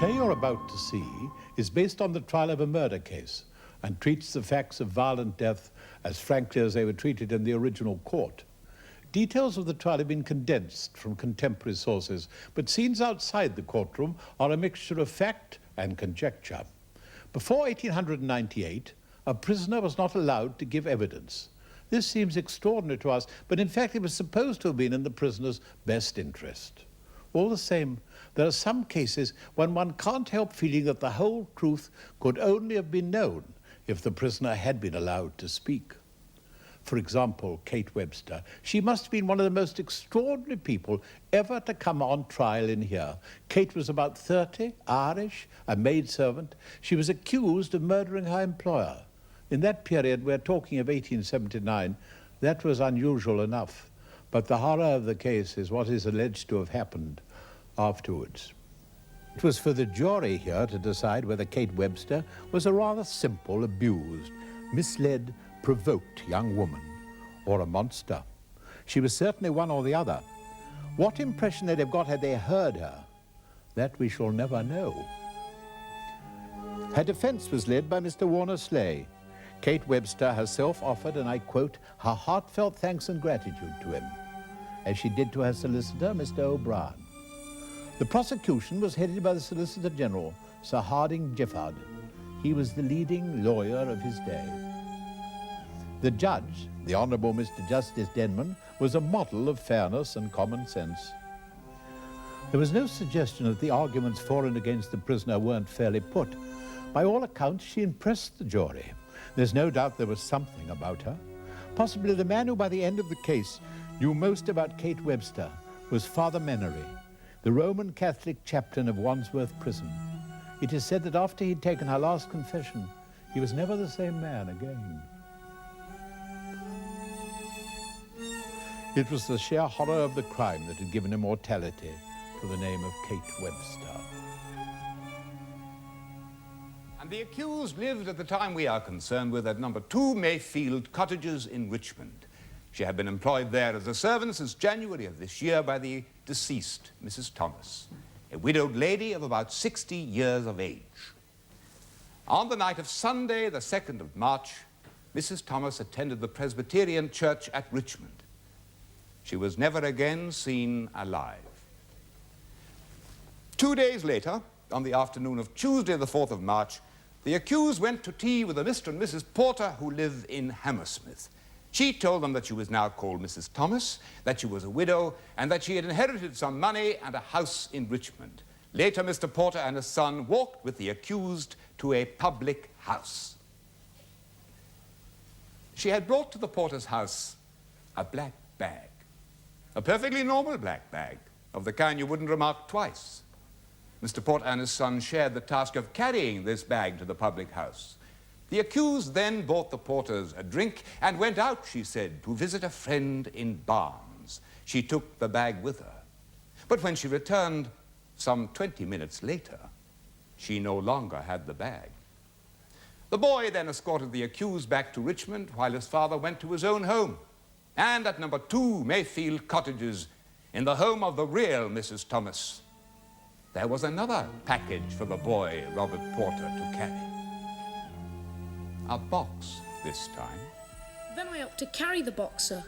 play you're about to see is based on the trial of a murder case and treats the facts of violent death as frankly as they were treated in the original court. Details of the trial have been condensed from contemporary sources, but scenes outside the courtroom are a mixture of fact and conjecture. Before 1898, a prisoner was not allowed to give evidence. This seems extraordinary to us, but in fact it was supposed to have been in the prisoner's best interest. All the same, there are some cases when one can't help feeling that the whole truth could only have been known if the prisoner had been allowed to speak. For example, Kate Webster. She must have been one of the most extraordinary people ever to come on trial in here. Kate was about 30, Irish, a maidservant. She was accused of murdering her employer. In that period, we're talking of 1879, that was unusual enough. But the horror of the case is what is alleged to have happened afterwards. It was for the jury here to decide whether Kate Webster was a rather simple, abused, misled, provoked young woman or a monster. She was certainly one or the other. What impression they'd have got had they heard her, that we shall never know. Her defense was led by Mr. Warner Slay. Kate Webster herself offered, and I quote, her heartfelt thanks and gratitude to him, as she did to her solicitor, Mr. O'Brien. The prosecution was headed by the Solicitor General, Sir Harding Giffard. He was the leading lawyer of his day. The judge, the Honourable Mr. Justice Denman, was a model of fairness and common sense. There was no suggestion that the arguments for and against the prisoner weren't fairly put. By all accounts, she impressed the jury. There's no doubt there was something about her. Possibly the man who by the end of the case knew most about Kate Webster was Father Menery, the Roman Catholic chaplain of Wandsworth Prison. It is said that after he'd taken her last confession, he was never the same man again. It was the sheer horror of the crime that had given immortality to the name of Kate Webster. And the accused lived at the time we are concerned with at number 2 Mayfield Cottages in Richmond. She had been employed there as a servant since January of this year by the deceased Mrs. Thomas, a widowed lady of about 60 years of age. On the night of Sunday, the 2nd of March, Mrs. Thomas attended the Presbyterian Church at Richmond. She was never again seen alive. 2 days later, on the afternoon of Tuesday, the 4th of March, the accused went to tea with a Mr. and Mrs. Porter who lived in Hammersmith. She told them that she was now called Mrs. Thomas, that she was a widow, and that she had inherited some money and a house in Richmond. Later, Mr. Porter and his son walked with the accused to a public house. She had brought to the Porter's house a black bag, a perfectly normal black bag, of the kind you wouldn't remark twice. Mr. Porter and his son shared the task of carrying this bag to the public house. The accused then bought the Porters a drink and went out, she said, to visit a friend in Barnes. She took the bag with her. But when she returned some 20 minutes later, she no longer had the bag. The boy then escorted the accused back to Richmond while his father went to his own home. And at number 2 Mayfield Cottages, in the home of the real Mrs. Thomas, there was another package for the boy, Robert Porter, to carry. A box this time. Then I helped to carry the box, sir.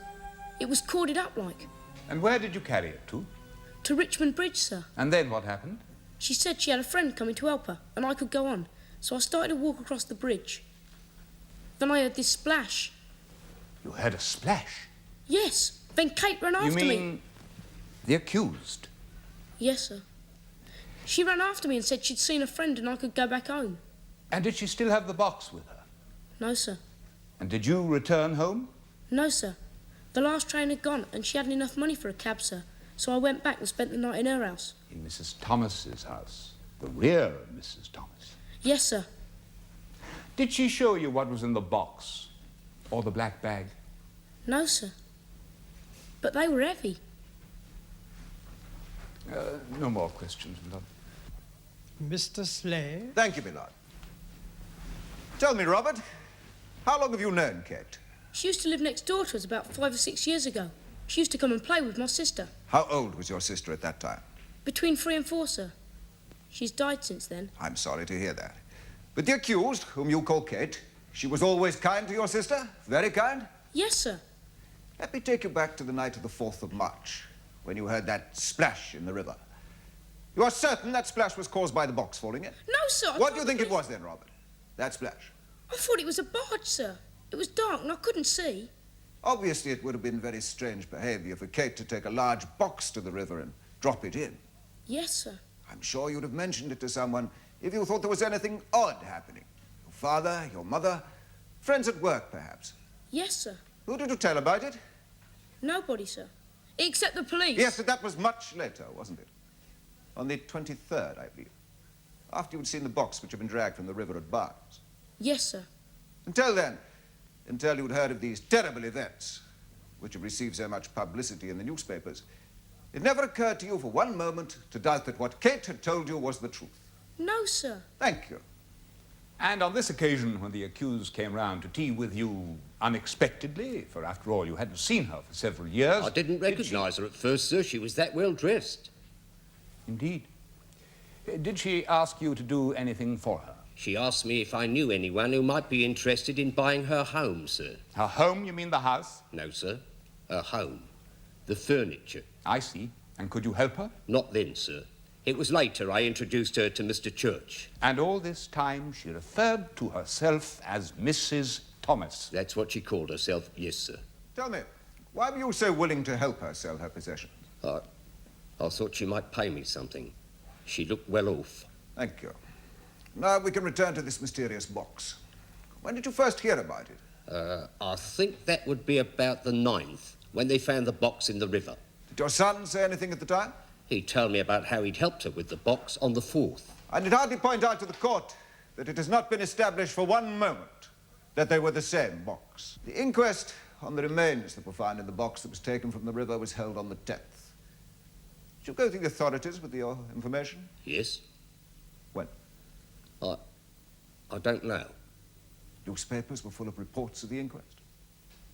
It was corded up like. And where did you carry it to? To Richmond Bridge, sir. And then what happened? She said she had a friend coming to help her, and I could go on. So I started to walk across the bridge. Then I heard this splash. You heard a splash? Yes. Then Kate ran after me. You mean the accused? Yes, sir. She ran after me and said she'd seen a friend and I could go back home. And did she still have the box with her? No, sir. And did you return home? No, sir. The last train had gone and she hadn't enough money for a cab, sir. So I went back and spent the night in her house. In Mrs. Thomas's house? The real Mrs. Thomas? Yes, sir. Did she show you what was in the box? Or the black bag? No, sir. But they were heavy. No more questions, my lord. Mr. Slay? Thank you, my lord. Tell me, Robert, how long have you known Kate? She used to live next door to us about 5 or 6 years ago. She used to come and play with my sister. How old was your sister at that time? Between 3 and 4, sir. She's died since then. I'm sorry to hear that. But the accused, whom you call Kate, she was always kind to your sister? Very kind? Yes, sir. Let me take you back to the night of the 4th of March, when you heard that splash in the river. You are certain that splash was caused by the box falling in? No, sir. What do you think it was then, Robert? That splash? I thought it was a barge, sir. It was dark and I couldn't see. Obviously, it would have been very strange behavior for Kate to take a large box to the river and drop it in. Yes, sir. I'm sure you'd have mentioned it to someone if you thought there was anything odd happening. Your father, your mother, friends at work, perhaps. Yes, sir. Who did you tell about it? Nobody, sir. Except the police. Yes, but that was much later, wasn't it? On the 23rd, I believe. After you'd seen the box which had been dragged from the river at Barnes. Yes, sir. Until then, until you'd heard of these terrible events, which have received so much publicity in the newspapers, it never occurred to you for one moment to doubt that what Kate had told you was the truth. No, sir. Thank you. And on this occasion, when the accused came round to tea with you unexpectedly, for after all, you hadn't seen her for several years... I didn't recognise her at first, sir. She was that well dressed. Indeed. Did she ask you to do anything for her? She asked me if I knew anyone who might be interested in buying her home, sir. Her home, you mean the house? No, sir. Her home. The furniture. I see. And could you help her? Not then, sir. It was later I introduced her to Mr. Church. And all this time she referred to herself as Mrs. Thomas. That's what she called herself, yes, sir. Tell me, why were you so willing to help her sell her possessions? I thought she might pay me something. She looked well off. Thank you. Now we can return to this mysterious box. When did you first hear about it? I think that would be about the 9th, when they found the box in the river. Did your son say anything at the time? He told me about how he'd helped her with the box on the 4th. I need hardly point out to the court that it has not been established for one moment that they were the same box. The inquest on the remains that were found in the box that was taken from the river was held on the 10th. Did you go to the authorities with your information? Yes? When? I don't know. Newspapers were full of reports of the inquest.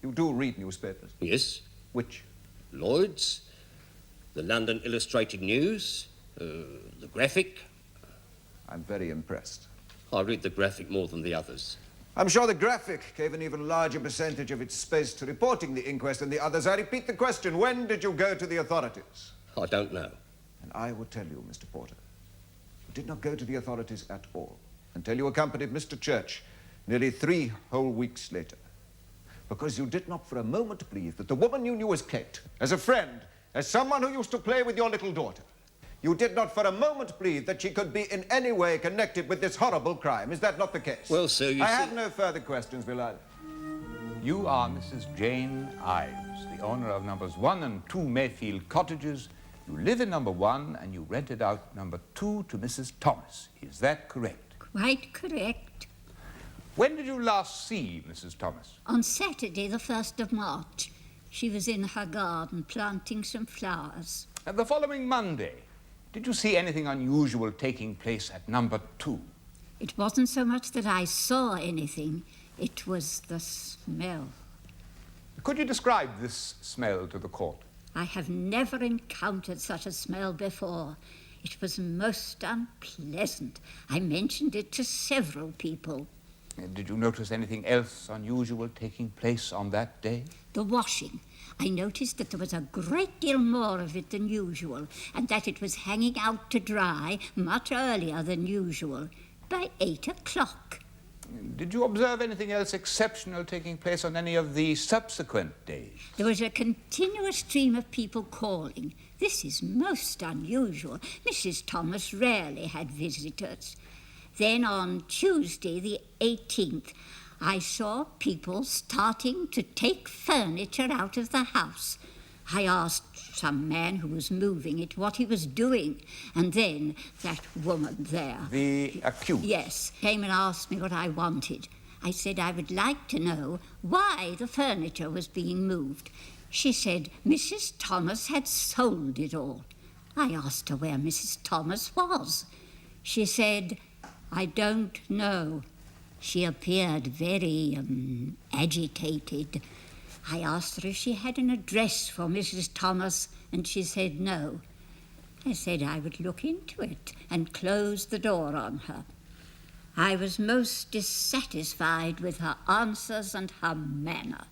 You do read newspapers? Yes? Which? Lloyd's, the London Illustrated News, the Graphic. I'm very impressed. I read the Graphic more than the others. I'm sure the Graphic gave an even larger percentage of its space to reporting the inquest than the others. I repeat the question, when did you go to the authorities? I don't know. And I will tell you, Mr. Porter, you did not go to the authorities at all until you accompanied Mr. Church nearly 3 whole weeks later. Because you did not for a moment believe that the woman you knew as Kate, as a friend, as someone who used to play with your little daughter, you did not for a moment believe that she could be in any way connected with this horrible crime. Is that not the case? Well, sir, you I see... have no further questions, Elaine. You are Mrs. Jane Ives, the owner of numbers 1 and 2 Mayfield Cottages. You live in number 1 and you rented out number 2 to Mrs. Thomas. Is that correct? Quite correct. When did you last see Mrs. Thomas? On Saturday, the 1st of March, she was in her garden planting some flowers. And the following Monday, did you see anything unusual taking place at number 2? It wasn't so much that I saw anything, it was the smell. Could you describe this smell to the court? I have never encountered such a smell before. It was most unpleasant. I mentioned it to several people. Did you notice anything else unusual taking place on that day? The washing. I noticed that there was a great deal more of it than usual, and that it was hanging out to dry much earlier than usual, by 8 o'clock. Did you observe anything else exceptional taking place on any of the subsequent days? There was a continuous stream of people calling. This is most unusual. Mrs. Thomas rarely had visitors. Then on Tuesday, the 18th, I saw people starting to take furniture out of the house. I asked some man who was moving it what he was doing, and then that woman there... The accused? Yes, came and asked me what I wanted. I said I would like to know why the furniture was being moved. She said Mrs. Thomas had sold it all. I asked her where Mrs. Thomas was. She said, I don't know. She appeared very agitated. I asked her if she had an address for Mrs. Thomas, and she said no. I said I would look into it and close the door on her. I was most dissatisfied with her answers and her manner.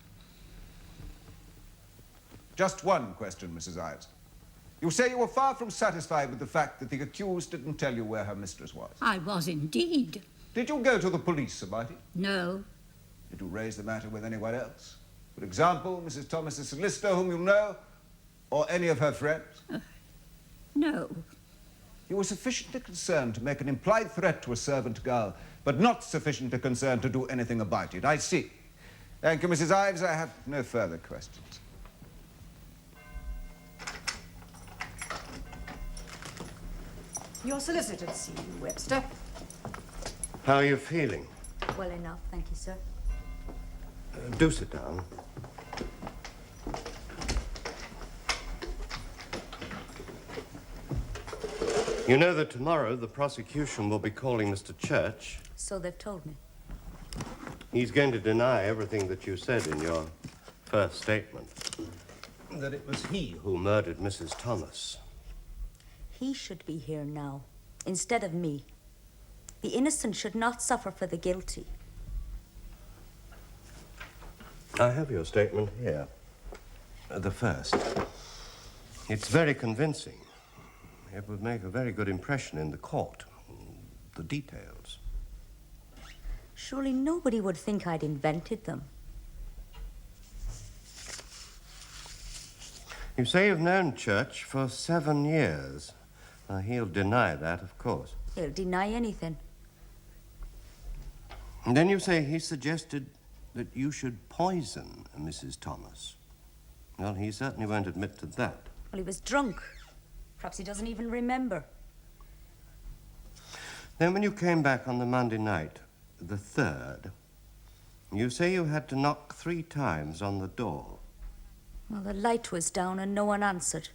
Just one question, Mrs. Ives. You say you were far from satisfied with the fact that the accused didn't tell you where her mistress was. I was indeed. Did you go to the police about it? No. Did you raise the matter with anyone else? For example, Mrs. Thomas's solicitor, whom you know, or any of her friends? No. You were sufficiently concerned to make an implied threat to a servant girl, but not sufficiently concerned to do anything about it. I see. Thank you, Mrs. Ives. I have no further questions. Your solicitor to see you, Webster. How are you feeling? Well enough, thank you, sir. Do sit down. You know that tomorrow the prosecution will be calling Mr. Church. So they've told me. He's going to deny everything that you said in your first statement. That it was he who murdered Mrs. Thomas. He should be here now, instead of me. The innocent should not suffer for the guilty. I have your statement here. The first. It's very convincing. It would make a very good impression in the court. The details. Surely nobody would think I'd invented them. You say you've known Church for 7 years. He'll deny that, of course. He'll deny anything. And then you say he suggested that you should poison Mrs. Thomas. Well, he certainly won't admit to that. Well, he was drunk. Perhaps he doesn't even remember. Then when you came back on the Monday night, the 3rd, you say you had to knock 3 times on the door. Well, the light was down and no one answered.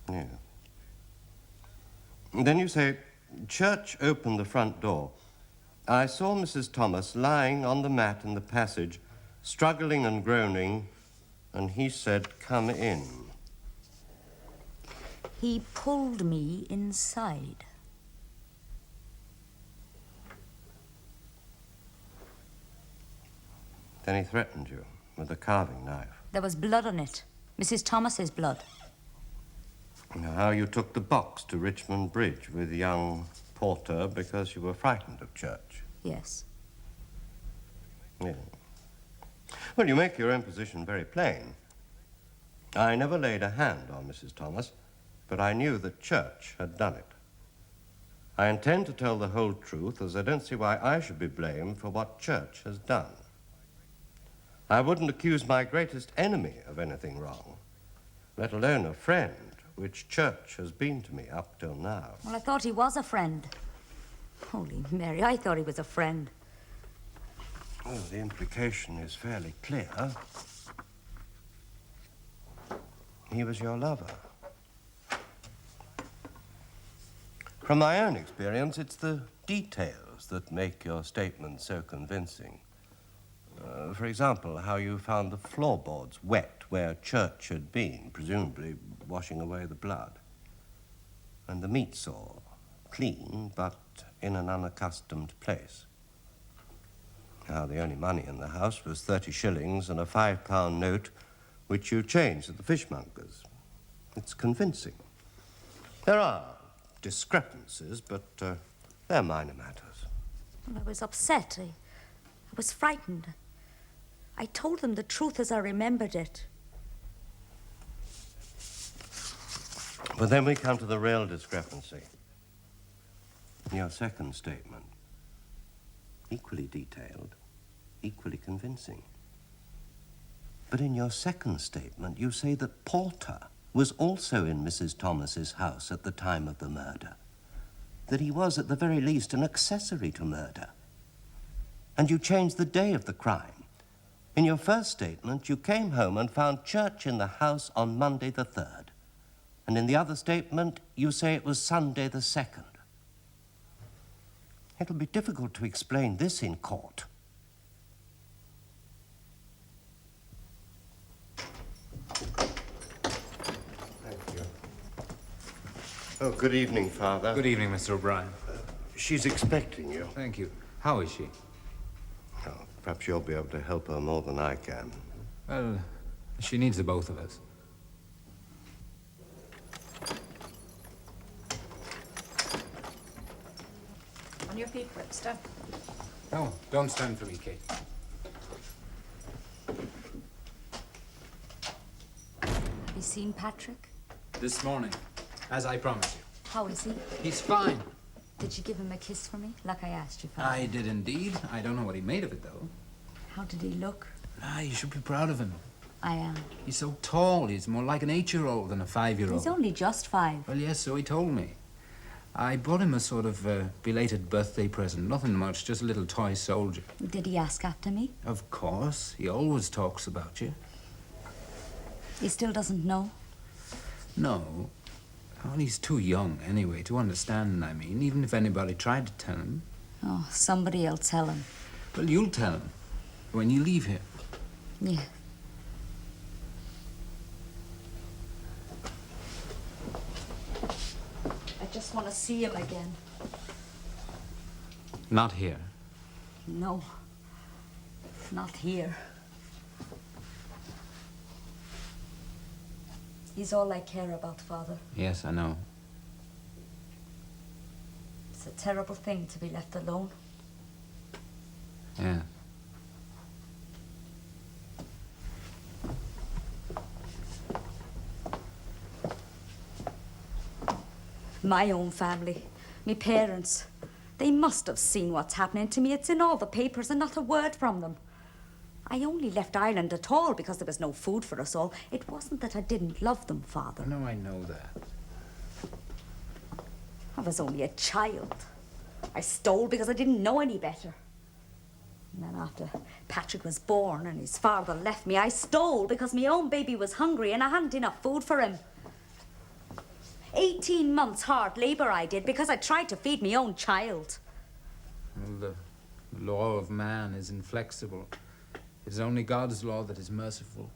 Yeah. And then you say, Church opened the front door. I saw Mrs. Thomas lying on the mat in the passage, struggling and groaning, and he said, come in. He pulled me inside. Then he threatened you with a carving knife. There was blood on it. Mrs. Thomas's blood. Now, how you took the box to Richmond Bridge with young Porter because you were frightened of Church. Yes. Yeah. Well, you make your own position very plain. I never laid a hand on Mrs. Thomas, but I knew that Church had done it. I intend to tell the whole truth, as I don't see why I should be blamed for what Church has done. I wouldn't accuse my greatest enemy of anything wrong, let alone a friend, which Church has been to me up till now. Well, I thought he was a friend. Holy Mary, I thought he was a friend. Well, the implication is fairly clear. He was your lover. From my own experience, it's the details that make your statement so convincing. For example, how you found the floorboards wet where Church had been, presumably washing away the blood. And the meat saw clean, but in an unaccustomed place. How the only money in the house was 30 shillings and a £5 note, which you changed at the fishmonger's. It's convincing. There are discrepancies, but they're minor matters. Well, I was upset. I was frightened. I told them the truth as I remembered it. But then we come to the real discrepancy. Your second statement. Equally detailed, equally convincing. But in your second statement, you say that Porter was also in Mrs. Thomas's house at the time of the murder. That he was, at the very least, an accessory to murder. And you changed the day of the crime. In your first statement, you came home and found Church in the house on Monday the 3rd. And in the other statement, you say it was Sunday the 2nd. It'll be difficult to explain this in court. Thank you. Oh, good evening, Father. Good evening, Mr. O'Brien. She's expecting you. Thank you. How is she? Oh, perhaps you'll be able to help her more than I can. Well, she needs the both of us. On your feet, Webster. No, don't stand for me, Kate. Have you seen Patrick? This morning, as I promised you. How is he? He's fine. Did you give him a kiss for me, like I asked you, Father? I did indeed. I don't know what he made of it, though. How did he look? You should be proud of him. I am. He's so tall. He's more like an 8-year-old than a 5-year-old. He's only just 5. Well, yes, so he told me. I bought him a sort of belated birthday present. Nothing much, just a little toy soldier. Did he ask after me? Of course. He always talks about you. He still doesn't know? No. Well, he's too young, anyway, to understand, I mean, even if anybody tried to tell him. Oh, somebody will tell him. Well, you'll tell him when you leave here. Yeah. I just want to see him again. Not here. No. Not here. He's all I care about, Father. Yes, I know. It's a terrible thing to be left alone. Yeah. My own family, me parents, they must have seen what's happening to me. It's in all the papers and not a word from them. I only left Ireland at all because there was no food for us all. It wasn't that I didn't love them, Father. No, I know that. I was only a child. I stole because I didn't know any better. And then after Patrick was born and his father left me, I stole because my own baby was hungry and I hadn't enough food for him. 18 months hard labor I did because I tried to feed my own child. Well, the law of man is inflexible. It is only God's law that is merciful.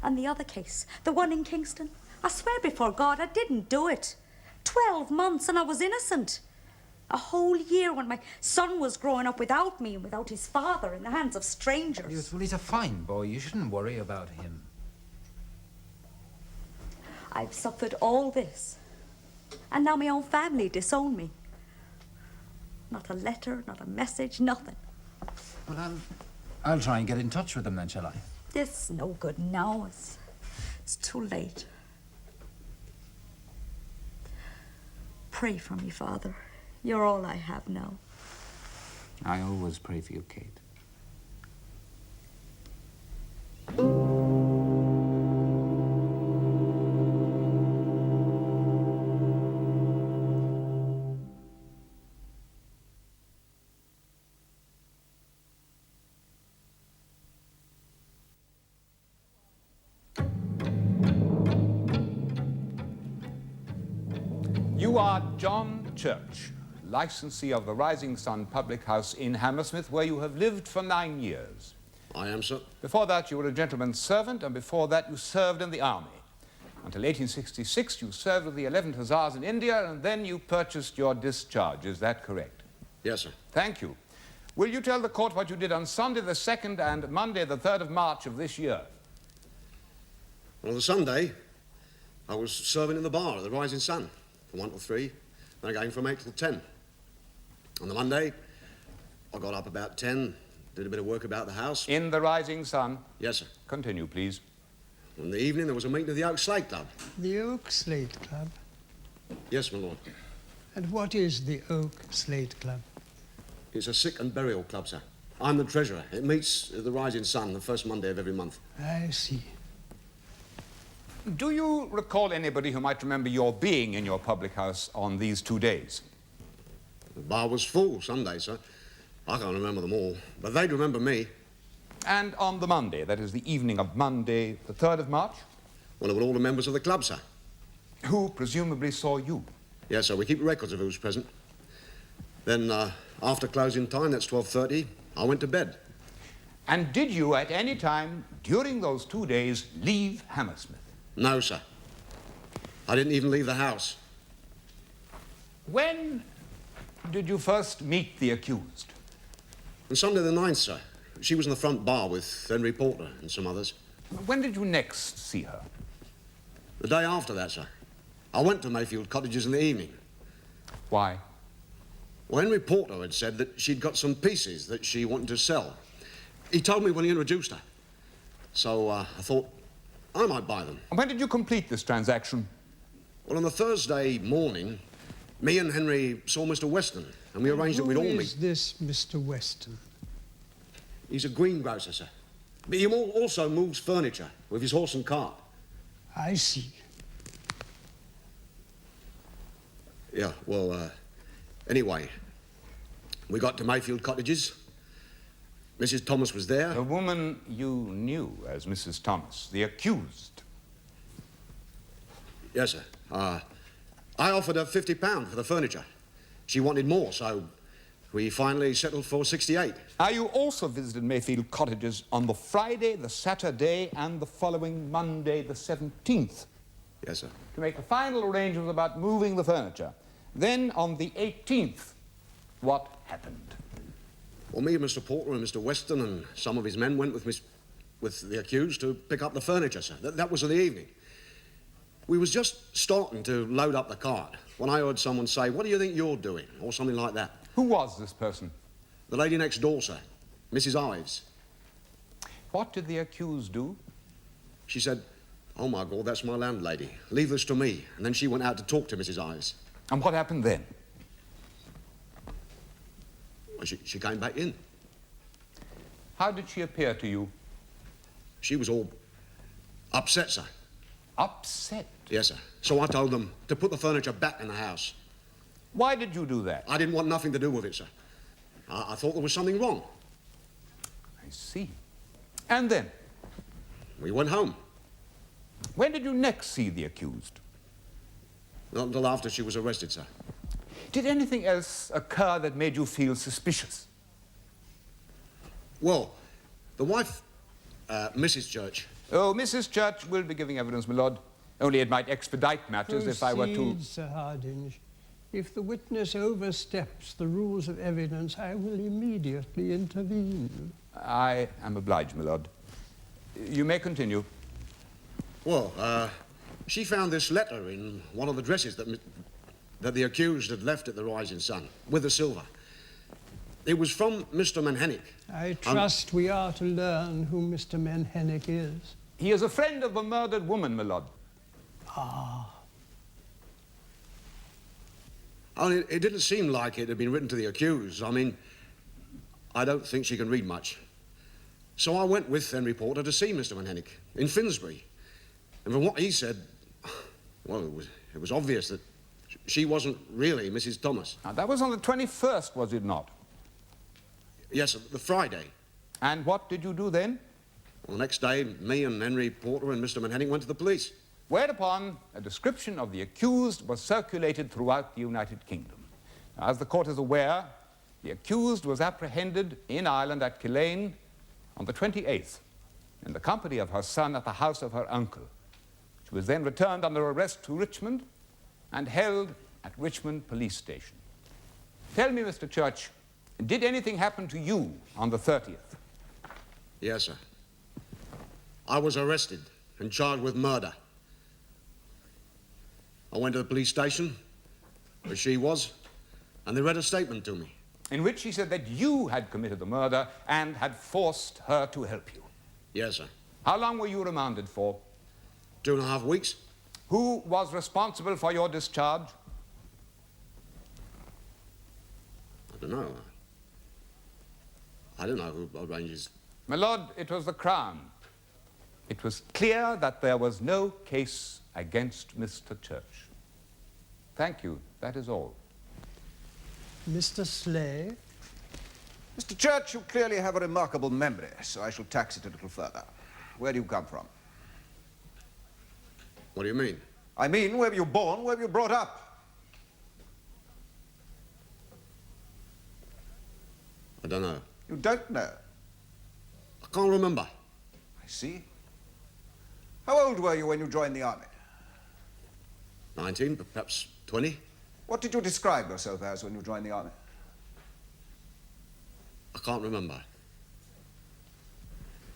And the other case, the one in Kingston, I swear before God I didn't do it. 12 months and I was innocent. A whole year when my son was growing up without me and without his father in the hands of strangers. Yes, well, he's a fine boy. You shouldn't worry about him. I've suffered all this. And now my own family disown me. Not a letter, not a message, nothing. Well, I'll try and get in touch with them then, shall I? It's no good now. It's too late. Pray for me, Father. You're all I have now. I always pray for you, Kate. You are John Church, licensee of the Rising Sun Public House in Hammersmith, where you have lived for 9 years. I am, sir. Before that, you were a gentleman's servant, and before that, you served in the army. Until 1866, you served with the 11th Hussars in India, and then you purchased your discharge. Is that correct? Yes, sir. Thank you. Will you tell the court what you did on Sunday the 2nd and Monday the 3rd of March of this year? Well, on the Sunday, I was serving in the bar at the Rising Sun from 1 till 3, then again from 8 till 10. On the Monday, I got up about 10, did a bit of work about the house. In the Rising Sun? Yes, sir. Continue, please. In the evening, there was a meeting of the Oak Slate Club. The Oak Slate Club? Yes, my lord. And what is the Oak Slate Club? It's a sick and burial club, sir. I'm the treasurer. It meets at the Rising Sun the first Monday of every month. I see. Do you recall anybody who might remember your being in your public house on these 2 days? The bar was full Sunday, sir. I can't remember them all, but they'd remember me. And on the Monday, that is the evening of Monday, the 3rd of March? Well, it were all the members of the club, sir. Who presumably saw you? Yes, sir. We keep records of who was present. Then, after closing time, that's 12:30, I went to bed. And did you at any time during those 2 days leave Hammersmith? No, sir. I didn't even leave the house. When did you first meet the accused? On Sunday the 9th, sir. She was in the front bar with Henry Porter and some others. When did you next see her? The day after that, sir. I went to Mayfield Cottages in the evening. Why? Well, Henry Porter had said that she'd got some pieces that she wanted to sell. He told me when he introduced her. So I thought I might buy them. When did you complete this transaction? Well, on the Thursday morning, me and Henry saw Mr. Weston, and we arranged that we'd all meet. Who is this Mr. Weston? He's a greengrocer, sir. But he also moves furniture with his horse and cart. I see. Yeah, well, anyway, we got to Mayfield Cottages. Mrs. Thomas was there. The woman you knew as Mrs. Thomas, the accused. Yes, sir. I offered her £50 for the furniture. She wanted more, so we finally settled for 68. Now, you also visited Mayfield Cottages on the Friday, the Saturday, and the following Monday, the 17th. Yes, sir. To make the final arrangements about moving the furniture. Then, on the 18th, what happened? Well, me and Mr. Porter and Mr. Weston and some of his men went with the accused to pick up the furniture, sir. That was in the evening. We was just starting to load up the cart when I heard someone say, "What do you think you're doing?" or something like that. Who was this person? The lady next door, sir. Mrs. Ives. What did the accused do? She said, "Oh, my God, that's my landlady. Leave this to me." And then she went out to talk to Mrs. Ives. And what happened then? Well, she came back in. How did she appear to you? She was all upset, sir. Upset? Yes, sir. So I told them to put the furniture back in the house. Why did you do that? I didn't want nothing to do with it, sir. I thought there was something wrong. I see. And then? We went home. When did you next see the accused? Not until after she was arrested, sir. Did anything else occur that made you feel suspicious? Well, the wife, Mrs. Church. Oh, Mrs. Church will be giving evidence, my lord. Only it might expedite matters if I were to... Proceed, Sir Hardinge. If the witness oversteps the rules of evidence, I will immediately intervene. I am obliged, my lord. You may continue. Well, she found this letter in one of the dresses that the accused had left at the Rising Sun, with the silver. It was from Mr. Manhennick. I trust we are to learn who Mr. Manhennick is. He is a friend of the murdered woman, my lord. Ah. Oh, it didn't seem like it had been written to the accused. I mean, I don't think she can read much. So I went with Henry Porter to see Mr. Manhennick in Finsbury. And from what he said, well, it was obvious that she wasn't really Mrs. Thomas. Now, that was on the 21st, was it not? Yes, the Friday. And what did you do then? Well, the next day, me and Henry Porter and Mr. Manhennick went to the police. Whereupon a description of the accused was circulated throughout the United Kingdom. Now, as the court is aware, the accused was apprehended in Ireland at Elaine on the 28th in the company of her son at the house of her uncle. She was then returned under arrest to Richmond and held at Richmond Police Station. Tell me, Mr. Church, did anything happen to you on the 30th? Yes, sir. I was arrested and charged with murder. I went to the police station, where she was, and they read a statement to me. In which she said that you had committed the murder and had forced her to help you. Yes, sir. How long were you remanded for? 2.5 weeks. Who was responsible for your discharge? I don't know. I don't know who arranges. My lord, it was the Crown. It was clear that there was no case against Mr. Church. Thank you. That is all. Mr. Slay? Mr. Church, you clearly have a remarkable memory, so I shall tax it a little further. Where do you come from? What do you mean? I mean, where were you born, where were you brought up? I don't know. You don't know? I can't remember. I see. How old were you when you joined the army? 19, perhaps 20. What did you describe yourself as when you joined the army? I can't remember.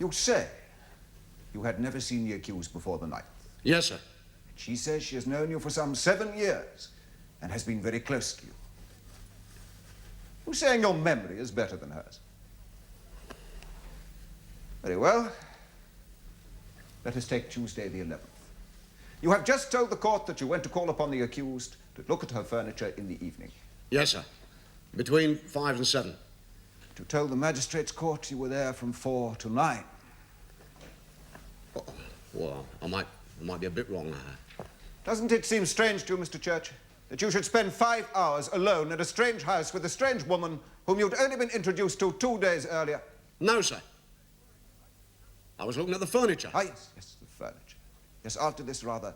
You say you had never seen the accused before the 9th. Yes, sir. She says she has known you for some 7 years and has been very close to you. You're saying your memory is better than hers. Very well. Let us take Tuesday the 11th. You have just told the court that you went to call upon the accused to look at her furniture in the evening. Yes, sir. Between 5 and 7. You told the magistrate's court you were there from 4 to 9. Oh, well, I might be a bit wrong there. Doesn't it seem strange to you, Mr. Church, that you should spend 5 hours alone at a strange house with a strange woman whom you'd only been introduced to 2 days earlier? No, sir. I was looking at the furniture. Ah, yes, the furniture. Yes, after this rather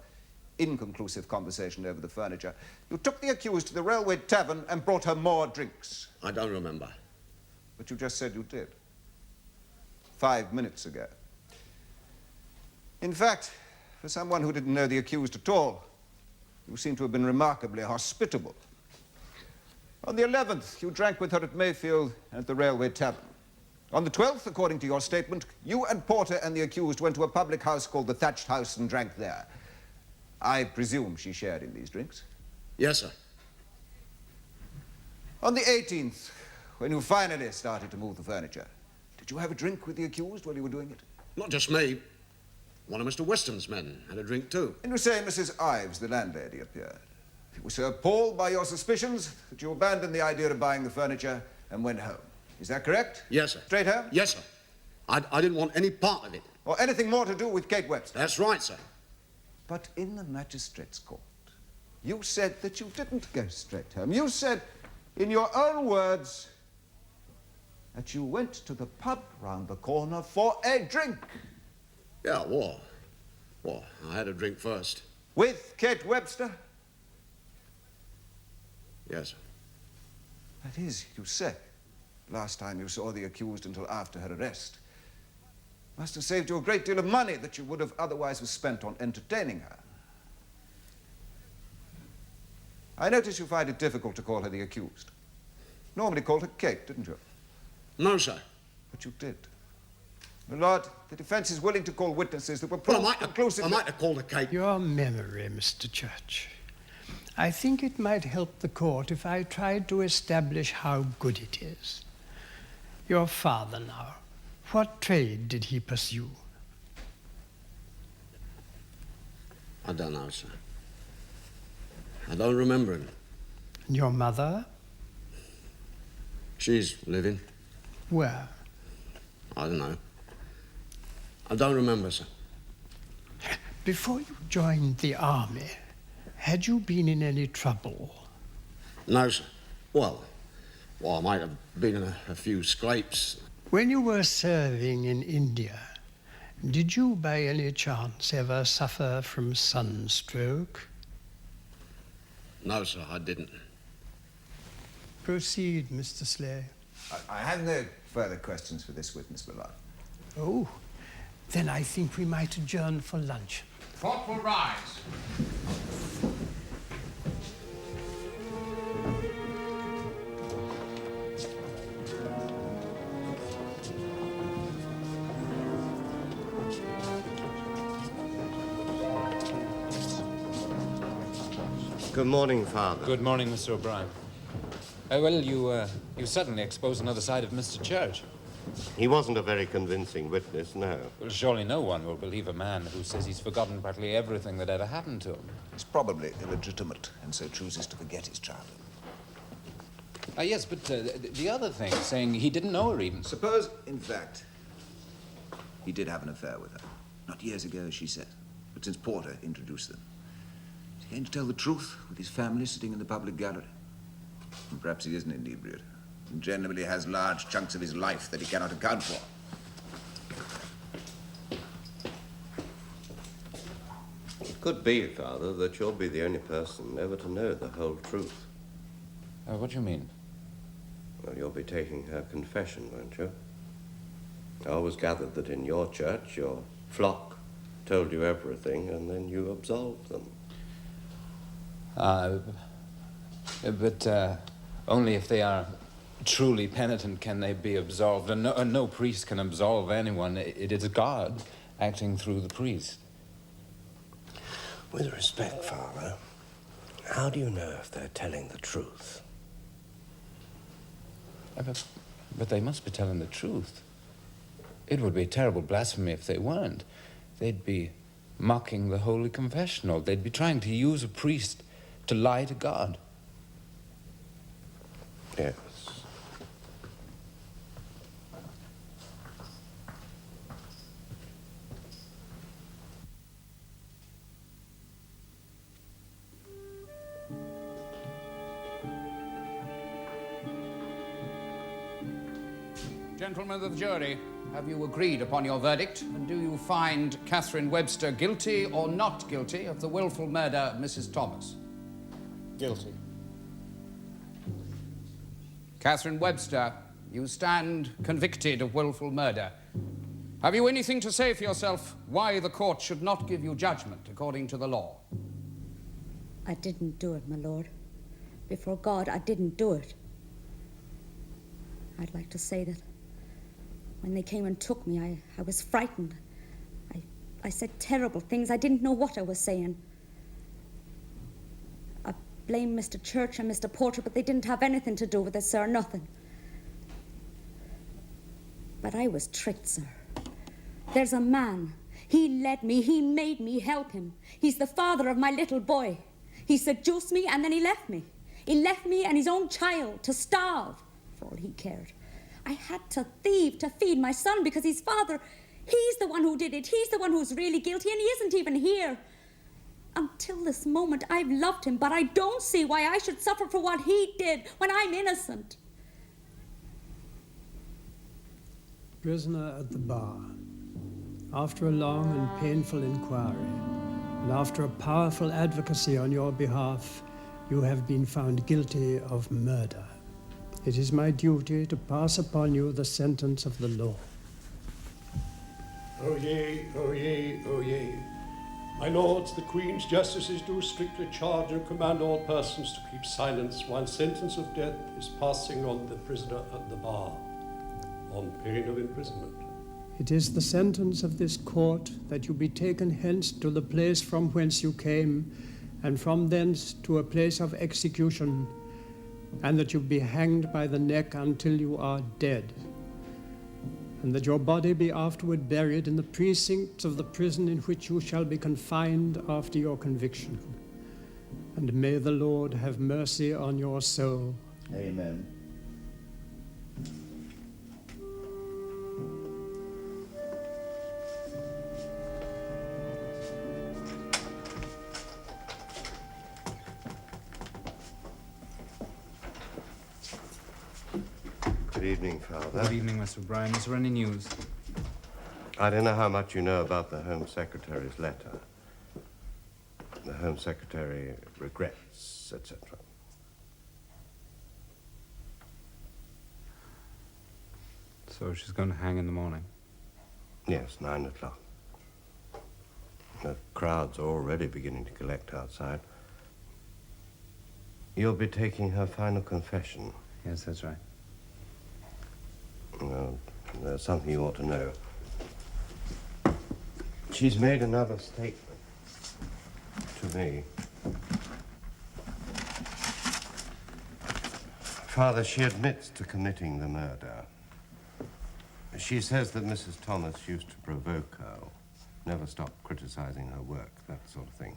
inconclusive conversation over the furniture, you took the accused to the railway tavern and brought her more drinks. I don't remember. But you just said you did. 5 minutes ago. In fact, for someone who didn't know the accused at all, you seem to have been remarkably hospitable. On the 11th, you drank with her at Mayfield and at the railway tavern. On the 12th, according to your statement, you and Porter and the accused went to a public house called the Thatched House and drank there. I presume she shared in these drinks? Yes, sir. On the 18th, when you finally started to move the furniture, did you have a drink with the accused while you were doing it? Not just me. One of Mr. Weston's men had a drink too. And you say Mrs. Ives, the landlady, appeared. You were so appalled by your suspicions that you abandoned the idea of buying the furniture and went home. Is that correct? Yes, sir. Straight home? Yes, sir. I didn't want any part of it. Or anything more to do with Kate Webster? That's right, sir. But in the magistrate's court, you said that you didn't go straight home. You said, in your own words, that you went to the pub round the corner for a drink. Yeah, well, I had a drink first. With Kate Webster? Yes, sir. That is, you said. Last time you saw the accused until after her arrest. Must have saved you a great deal of money that you would have otherwise have spent on entertaining her. I notice you find it difficult to call her the accused. Normally called her Kate, didn't you? No, sir. But you did. My lord, the defense is willing to call witnesses that were proved conclusively... I might have called her Kate. Your memory, Mr. Church. I think it might help the court if I tried to establish how good it is. Your father now, what trade did he pursue? I don't know, sir. I don't remember him. And your mother? She's living. Where? I don't know. I don't remember, sir. Before you joined the army, had you been in any trouble? No, sir. Well, I might have been in a few scrapes. When you were serving in India, did you by any chance ever suffer from sunstroke? No, sir, I didn't. Proceed, Mr. Slay. I have no further questions for this witness, my lord. Oh, then I think we might adjourn for lunch. Court will rise. Good morning, Father. Good morning, Mr. O'Brien. Well, you suddenly exposed another side of Mr. Church. He wasn't a very convincing witness, no. Well, surely no one will believe a man who says he's forgotten practically everything that ever happened to him. He's probably illegitimate and so chooses to forget his childhood. Yes, but the other thing, saying he didn't know her even. Suppose, in fact, he did have an affair with her. Not years ago, she said, but since Porter introduced them. Is he going to tell the truth with his family sitting in the public gallery? And perhaps he is an inebriate and generally has large chunks of his life that he cannot account for. It could be, Father, that you'll be the only person ever to know the whole truth. What do you mean? Well, you'll be taking her confession, won't you? I always gathered that in your church, your flock told you everything, and then you absolved them. But only if they are truly penitent can they be absolved. And no priest can absolve anyone. It is God acting through the priest. With respect, Father, how do you know if they're telling the truth? But they must be telling the truth. It would be a terrible blasphemy if they weren't. They'd be mocking the Holy Confessional. They'd be trying to use a priest to lie to God. Yes. Gentlemen of the jury, have you agreed upon your verdict? And do you find Catherine Webster guilty or not guilty of the willful murder of Mrs. Thomas? Guilty. Catherine Webster, you stand convicted of willful murder. Have you anything to say for yourself why the court should not give you judgment according to the law? I didn't do it, my lord. Before God, I didn't do it. I'd like to say that when they came and took me, I was frightened. I said terrible things. I didn't know what I was saying. I blame Mr. Church and Mr. Porter, but they didn't have anything to do with it, sir, nothing. But I was tricked, sir. There's a man. He led me. He made me help him. He's the father of my little boy. He seduced me and then he left me. He left me and his own child to starve, for all he cared. I had to thieve to feed my son because his father, he's the one who did it. He's the one who's really guilty and he isn't even here. Until this moment, I've loved him, but I don't see why I should suffer for what he did when I'm innocent. Prisoner at the bar, after a long and painful inquiry, and after a powerful advocacy on your behalf, you have been found guilty of murder. It is my duty to pass upon you the sentence of the law. Oyez, oyez, oyez. My lords, the Queen's justices do strictly charge and command all persons to keep silence while sentence of death is passing on the prisoner at the bar, on pain of imprisonment. It is the sentence of this court that you be taken hence to the place from whence you came, and from thence to a place of execution, and that you be hanged by the neck until you are dead, and that your body be afterward buried in the precincts of the prison in which you shall be confined after your conviction. And may the Lord have mercy on your soul. Amen. Good evening, Father. Good evening, Mr. O'Brien. Is there any news? I don't know how much you know about the Home Secretary's letter. The Home Secretary regrets, etc. So she's going to hang in the morning? Yes, 9 o'clock. The crowds are already beginning to collect outside. You'll be taking her final confession. Yes, that's right. Well, there's something you ought to know. She's made another statement to me. Father, she admits to committing the murder. She says that Mrs. Thomas used to provoke her, never stopped criticizing her work, that sort of thing.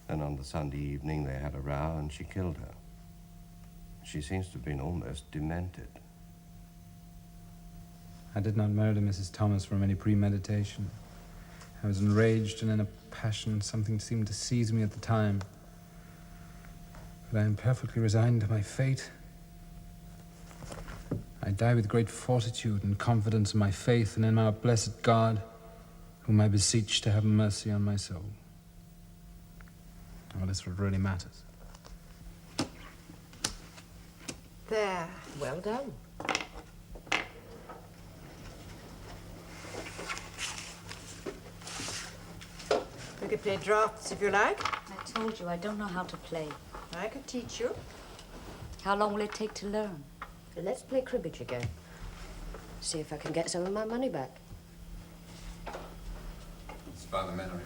Then on the Sunday evening, they had a row and she killed her. She seems to have been almost demented. I did not murder Mrs. Thomas from any premeditation. I was enraged and in a passion. Something seemed to seize me at the time. But I am perfectly resigned to my fate. I die with great fortitude and confidence in my faith and in our blessed God, whom I beseech to have mercy on my soul. Well, that's what really matters. There, well done. We could play drafts if you like. I told you I don't know how to play. I could teach you. How long will it take to learn? Let's play cribbage again. See if I can get some of my money back. It's Father Mannering.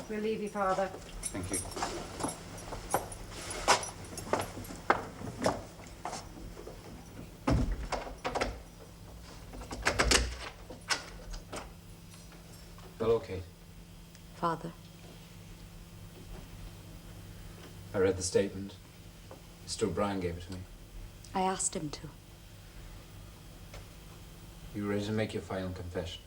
We'll leave you, Father. Thank you. Hello, Kate. Father, I read the statement. Mr. O'Brien gave it to me. I asked him to. You ready to make your final confession?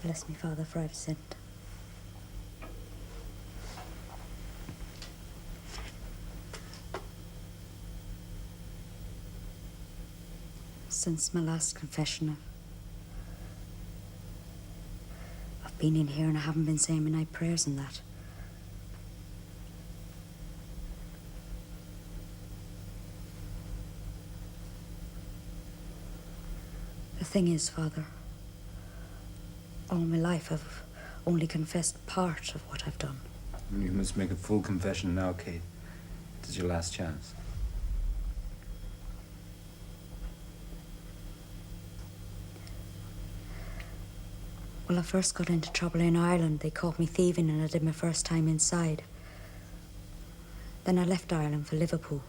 Bless me, Father, for I've sinned. Since my last confession, I've been in here and I haven't been saying my night prayers and that. The thing is, Father, all my life I've only confessed part of what I've done. You must make a full confession now, Kate. It is your last chance. Well, I first got into trouble in Ireland. They caught me thieving and I did my first time inside. Then I left Ireland for Liverpool.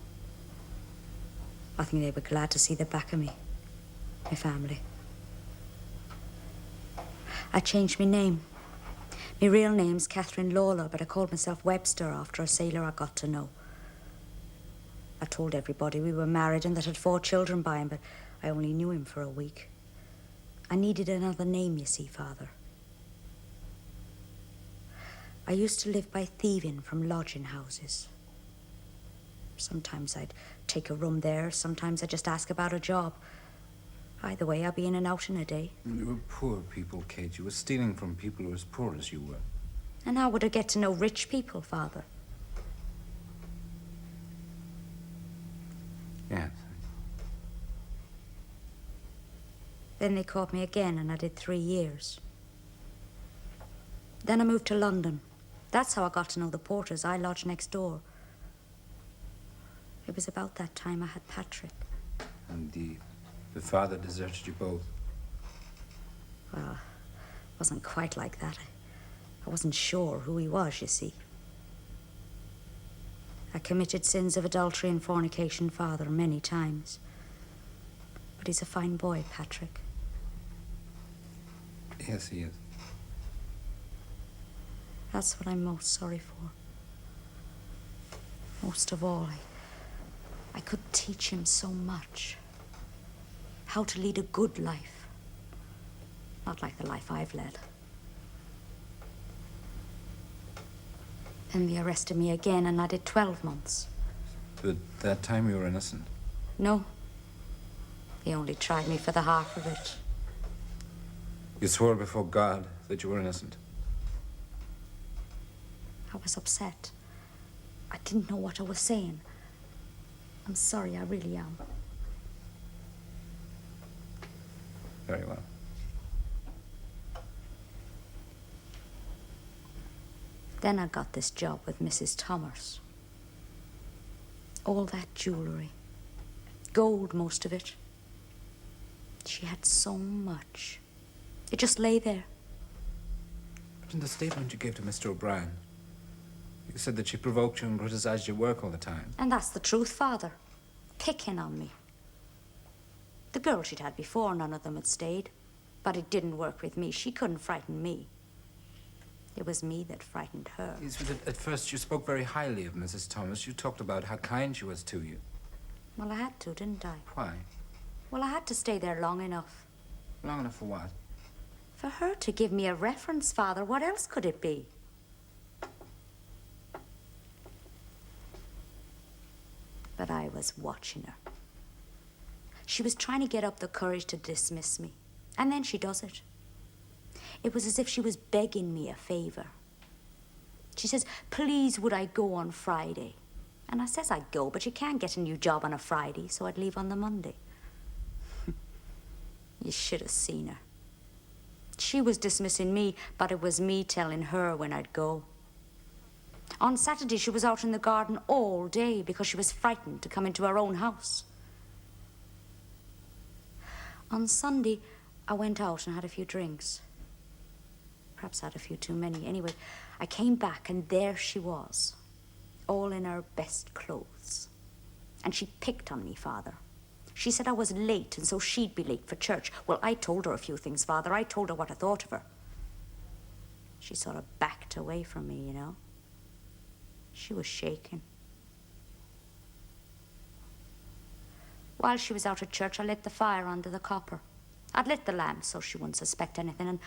I think they were glad to see the back of me, my family. I changed my name. My real name's Catherine Lawler, but I called myself Webster after a sailor I got to know. I told everybody we were married and that I had 4 children by him, but I only knew him for a week. I needed another name, you see, Father. I used to live by thieving from lodging houses. Sometimes I'd take a room there, sometimes I'd just ask about a job. Either way, I'd be in and out in a day. You were poor people, Kate. You were stealing from people who were as poor as you were. And how would I get to know rich people, Father? Yes. Then they caught me again and I did 3 years. Then I moved to London. That's how I got to know the porters. I lodged next door. It was about that time I had Patrick. And the father deserted you both. Well, it wasn't quite like that. I wasn't sure who he was, you see. I committed sins of adultery and fornication, Father, many times. But he's a fine boy, Patrick. Yes, he is. That's what I'm most sorry for. Most of all, I could teach him so much. How to lead a good life. Not like the life I've led. Then they arrested me again and I did 12 months. But that time you were innocent. No. They only tried me for the half of it. You swore before God that you were innocent. I was upset. I didn't know what I was saying. I'm sorry, I really am. Very well. Then I got this job with Mrs. Thomas. All that jewelry. Gold, most of it. She had so much. It just lay there. But in the statement you gave to Mr. O'Brien, you said that she provoked you and criticized your work all the time. And that's the truth, Father. Picking on me. The girl she'd had before, none of them had stayed. But it didn't work with me. She couldn't frighten me. It was me that frightened her. Yes, but at first you spoke very highly of Mrs. Thomas. You talked about how kind she was to you. Well, I had to, didn't I? Why? Well, I had to stay there long enough. Long enough for what? For her to give me a reference, Father. What else could it be? But I was watching her. She was trying to get up the courage to dismiss me. And then she does it. It was as if she was begging me a favor. She says, please, would I go on Friday? And I says I'd go, but you can't get a new job on a Friday, so I'd leave on the Monday. You should have seen her. She was dismissing me, but it was me telling her when I'd go. On Saturday, she was out in the garden all day because she was frightened to come into her own house. On Sunday, I went out and had a few drinks. Perhaps I had a few too many. Anyway, I came back and there she was, all in her best clothes. And she picked on me, Father. She said I was late and so she'd be late for church. Well, I told her a few things, Father. I told her what I thought of her. She sort of backed away from me, you know. She was shaking. While she was out at church, I lit the fire under the copper. I'd lit the lamp so she wouldn't suspect anything, and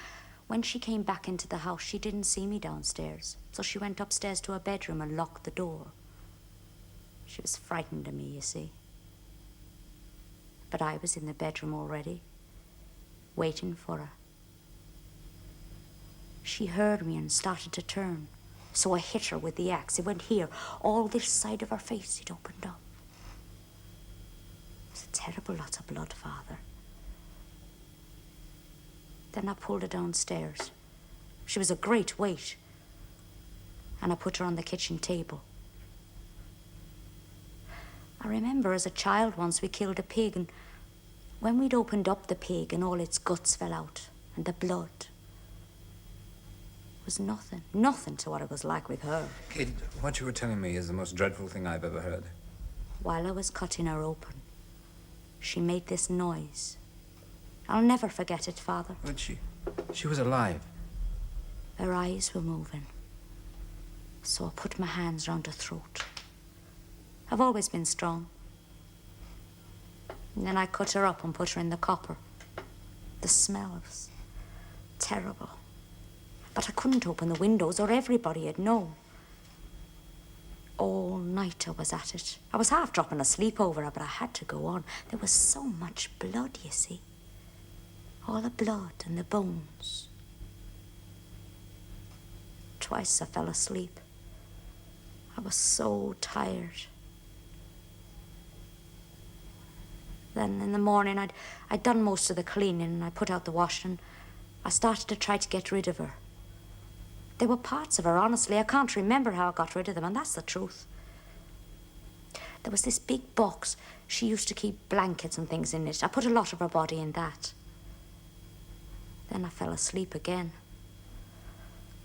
when she came back into the house, she didn't see me downstairs, so she went upstairs to her bedroom and locked the door. She was frightened of me, you see. But I was in the bedroom already, waiting for her. She heard me and started to turn, so I hit her with the axe. It went here, all this side of her face, it opened up. It was a terrible lot of blood, Father. Then I pulled her downstairs. She was a great weight. And I put her on the kitchen table. I remember as a child once we killed a pig, and when we'd opened up the pig and all its guts fell out, and the blood, it was nothing to what it was like with her. Kate, what you were telling me is the most dreadful thing I've ever heard. While I was cutting her open, she made this noise. I'll never forget it, Father. But she was alive. Her eyes were moving. So I put my hands round her throat. I've always been strong. And then I cut her up and put her in the copper. The smell was terrible. But I couldn't open the windows or everybody would know. All night I was at it. I was half dropping asleep over her, but I had to go on. There was so much blood, you see. All the blood and the bones. Twice I fell asleep. I was so tired. Then in the morning, I'd done most of the cleaning and I put out the washing. I started to try to get rid of her. There were parts of her, honestly. I can't remember how I got rid of them, and that's the truth. There was this big box. She used to keep blankets and things in it. I put a lot of her body in that. Then I fell asleep again.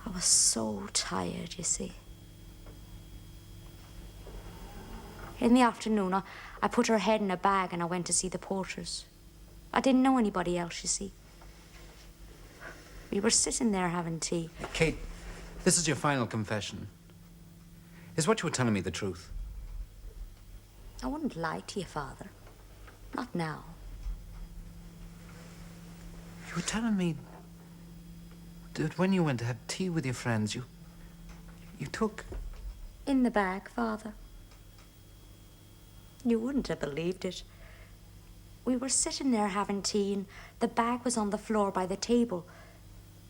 I was so tired, you see. In the afternoon, I put her head in a bag and I went to see the porters. I didn't know anybody else, you see. We were sitting there having tea. Kate, this is your final confession. Is what you were telling me the truth? I wouldn't lie to you, Father. Not now. You were telling me that when you went to have tea with your friends, you took... In the bag, Father. You wouldn't have believed it. We were sitting there having tea and the bag was on the floor by the table.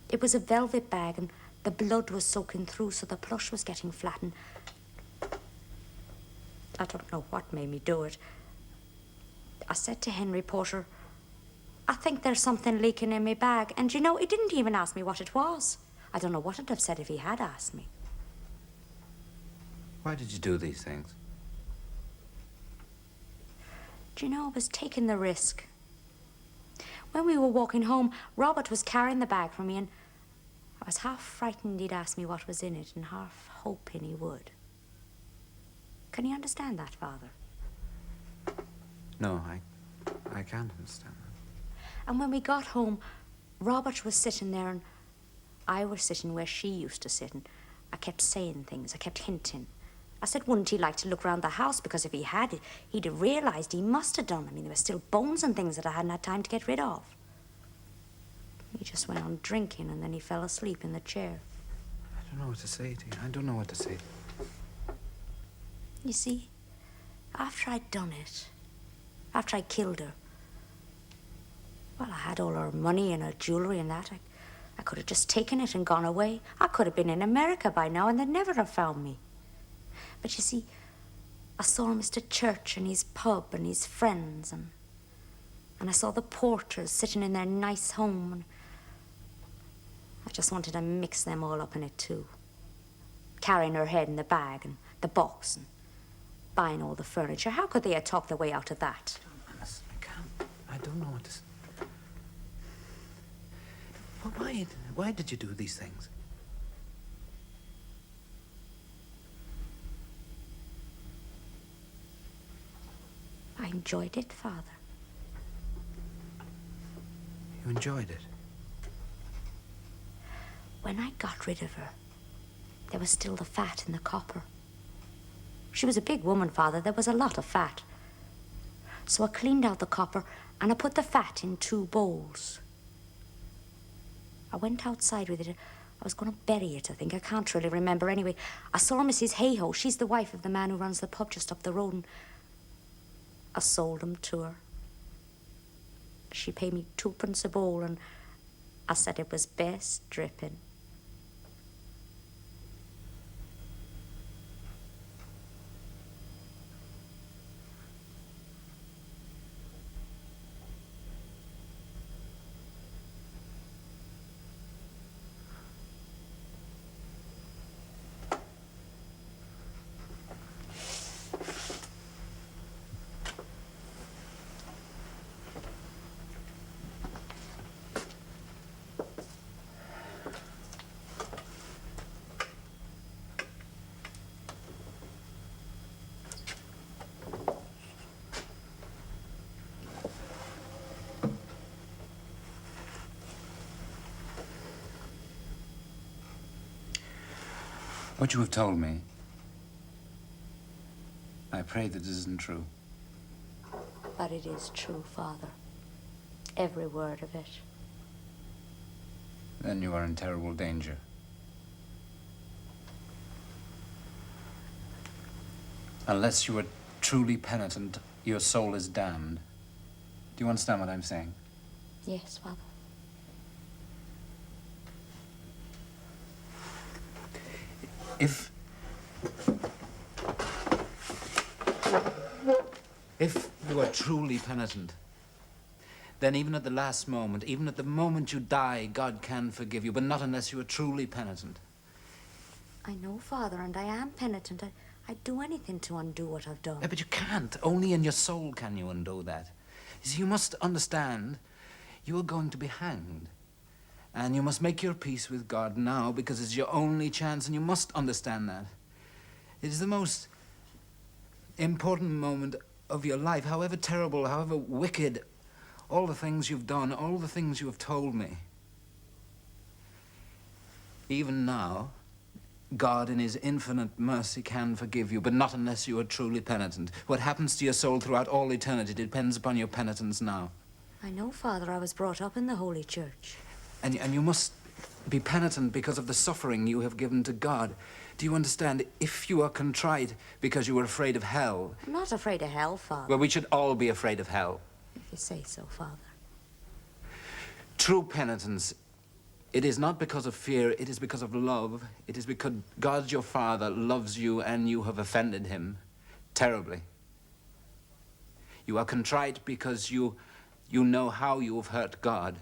It was a velvet bag and the blood was soaking through, so the plush was getting flattened. I don't know what made me do it. I said to Henry Porter, I think there's something leaking in my bag. And you know, he didn't even ask me what it was. I don't know what I'd have said if he had asked me. Why did you do these things? Do you know, I was taking the risk. When we were walking home, Robert was carrying the bag for me, and I was half frightened he'd ask me what was in it and half hoping he would. Can you understand that, Father? No, I can't understand that. And when we got home, Robert was sitting there and I was sitting where she used to sit, and I kept saying things, I kept hinting. I said, wouldn't he like to look round the house? Because if he had, he'd have realised he must have done. I mean, there were still bones and things that I hadn't had time to get rid of. He just went on drinking, and then he fell asleep in the chair. I don't know what to say to you. I don't know what to say. You see, after I'd done it, after I killed her, well, I had all her money and her jewellery and that. I could have just taken it and gone away. I could have been in America by now, and they'd never have found me. But you see, I saw Mr. Church and his pub and his friends, and I saw the Porters sitting in their nice home, and I just wanted to mix them all up in it too. Carrying her head in the bag and the box and buying all the furniture. How could they have talked their way out of that? Honestly, I can't. I don't know what to say. Well, why did you do these things? I enjoyed it, Father. You enjoyed it? When I got rid of her, there was still the fat in the copper. She was a big woman, Father. There was a lot of fat. So I cleaned out the copper and I put the fat in 2 bowls. I went outside with it. I was going to bury it, I think. I can't really remember. Anyway, I saw Mrs. Hayhoe. She's the wife of the man who runs the pub just up the road, and I sold them to her. She paid me 2p a bowl, and I said it was best dripping. What you have told me, I pray that it isn't true. But it is true, Father. Every word of it. Then you are in terrible danger. Unless you are truly penitent, your soul is damned. Do you understand what I'm saying? Yes, Father. If you are truly penitent, then even at the last moment, even at the moment you die, God can forgive you, but not unless you are truly penitent. I know, Father, and I am penitent. I'd do anything to undo what I've done. Yeah, but you can't. Only in your soul can you undo that. You see, you must understand you are going to be hanged. And you must make your peace with God now, because it's your only chance, and you must understand that. It is the most important moment of your life, however terrible, however wicked, all the things you've done, all the things you have told me. Even now, God in his infinite mercy can forgive you, but not unless you are truly penitent. What happens to your soul throughout all eternity depends upon your penitence now. I know, Father. I was brought up in the Holy Church. And you must be penitent because of the suffering you have given to God. Do you understand? If you are contrite because you are afraid of hell... I'm not afraid of hell, Father. Well, we should all be afraid of hell. If you say so, Father. True penitence, it is not because of fear, it is because of love. It is because God, your Father, loves you and you have offended him terribly. You are contrite because you know how you have hurt God.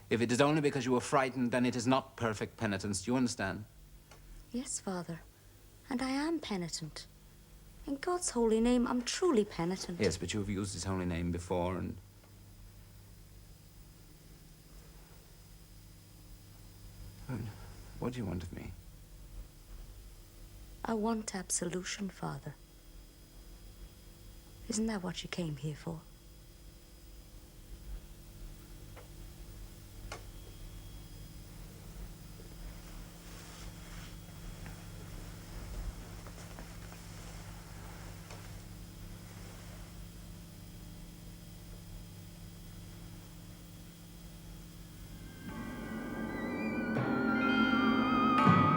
If it is only because you are frightened, then it is not perfect penitence. Do you understand? Yes, Father. And I am penitent. In God's holy name, I'm truly penitent. Yes, but you have used his holy name before, and... What do you want of me? I want absolution, Father. Isn't that what you came here for? Bye.